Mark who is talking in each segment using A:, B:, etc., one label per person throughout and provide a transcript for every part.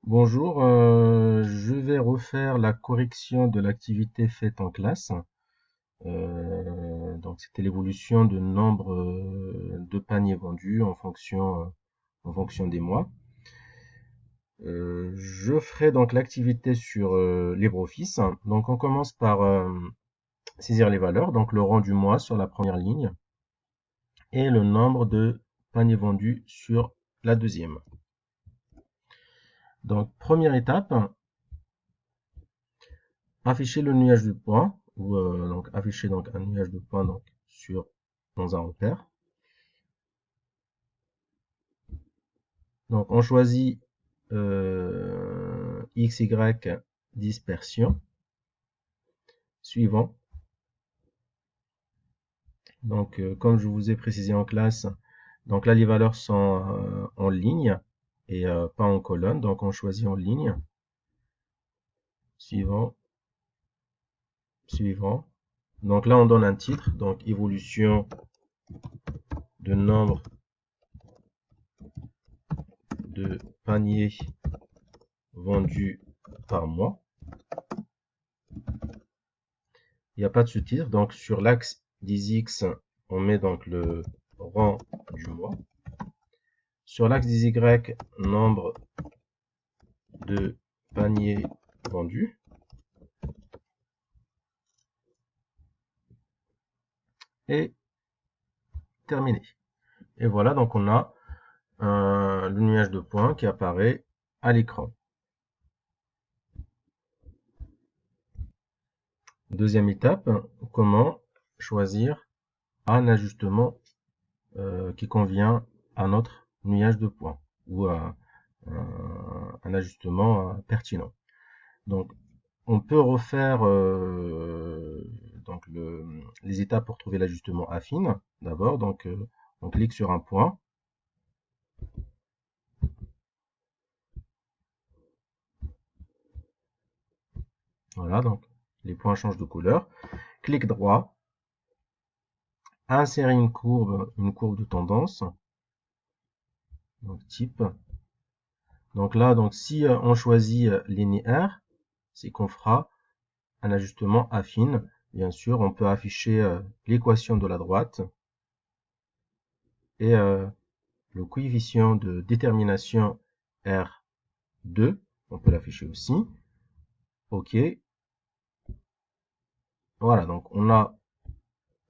A: Bonjour, je vais refaire la correction de l'activité faite en classe. Donc c'était l'évolution de nombre de paniers vendus en fonction des mois. Je ferai donc l'activité sur LibreOffice. Donc on commence par saisir les valeurs, donc le rang du mois sur la première ligne et le nombre de paniers vendus sur la deuxième. Donc première étape, afficher le nuage de points ou donc afficher donc un nuage de points donc sur dans un repère. Donc on choisit XY dispersion. Suivant. Donc comme je vous ai précisé en classe, donc là les valeurs sont en ligne et pas en colonne. Donc on choisit en ligne. Suivant. Suivant. Donc là on donne un titre, donc évolution de nombre de paniers vendus par mois. Il n'y a pas de sous-titre. Donc sur l'axe des X, on met donc le rang du mois. Sur l'axe des Y, nombre de paniers vendus. Et terminé. Et voilà, donc on a le nuage de points qui apparaît à l'écran. Deuxième étape, comment choisir un ajustement qui convient à notre nuage de points ou à un ajustement pertinent. Donc, on peut refaire donc les étapes pour trouver l'ajustement affine. D'abord, donc on clique sur un point. Voilà, donc les points changent de couleur. Clic droit, insérer une courbe de tendance. Donc type. Donc là, donc si on choisit linéaire, c'est qu'on fera un ajustement affine. Bien sûr, on peut afficher l'équation de la droite et le coefficient de détermination R2, on peut l'afficher aussi. OK. Voilà, donc on a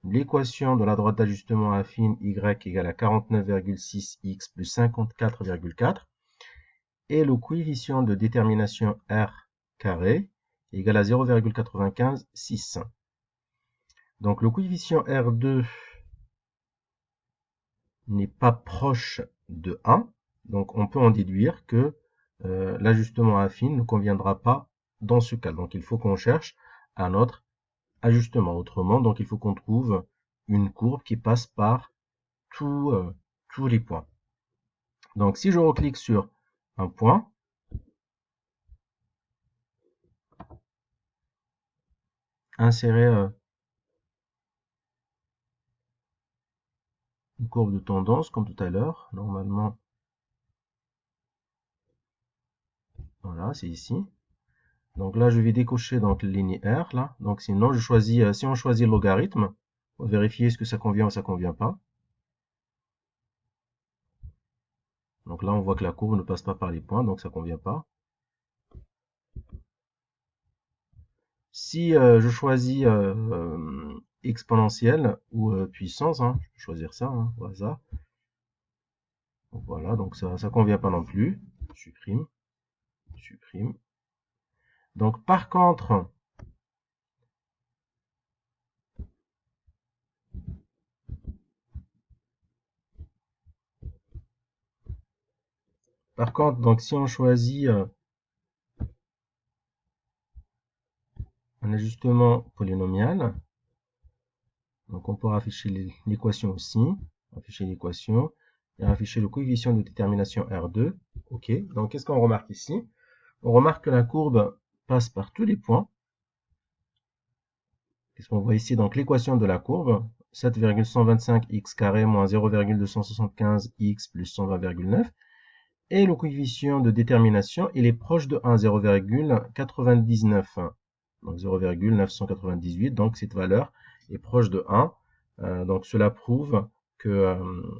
A: l'équation de la droite d'ajustement affine y égale à 49,6x plus 54,4 et le coefficient de détermination R carré égale à 0,95, Donc le coefficient R2 n'est pas proche de 1, donc on peut en déduire que l'ajustement affine ne conviendra pas dans ce cas. Donc il faut qu'on cherche un autre ajustement. Autrement, donc il faut qu'on trouve une courbe qui passe par tous les points. Donc si je reclique sur un point, insérer une courbe de tendance comme tout à l'heure, normalement, voilà, c'est ici. Donc là, je vais décocher donc linéaire là. Donc sinon, je choisis, si on choisit le logarithme, on va vérifier est-ce que ça convient ou ça convient pas. Donc là, on voit que la courbe ne passe pas par les points, donc ça convient pas. Si je choisis exponentielle ou puissance, je peux choisir ça au hasard. Donc voilà, donc ça convient pas non plus. Supprime, supprime. Donc par contre, donc si on choisit un ajustement polynomial, donc on pourra afficher l'équation aussi, afficher l'équation et afficher le coefficient de détermination R2. OK. Donc qu'est-ce qu'on remarque ici? On remarque que la courbe passe par tous les points. Qu'est-ce qu'on voit ici? Donc l'équation de la courbe, 7,125x carré moins 0,275x plus 120,9 Et le coefficient de détermination, il est proche de 1, 0,99. Donc 0,998, donc cette valeur est proche de 1. Donc cela prouve que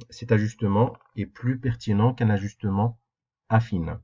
A: cet ajustement est plus pertinent qu'un ajustement affine.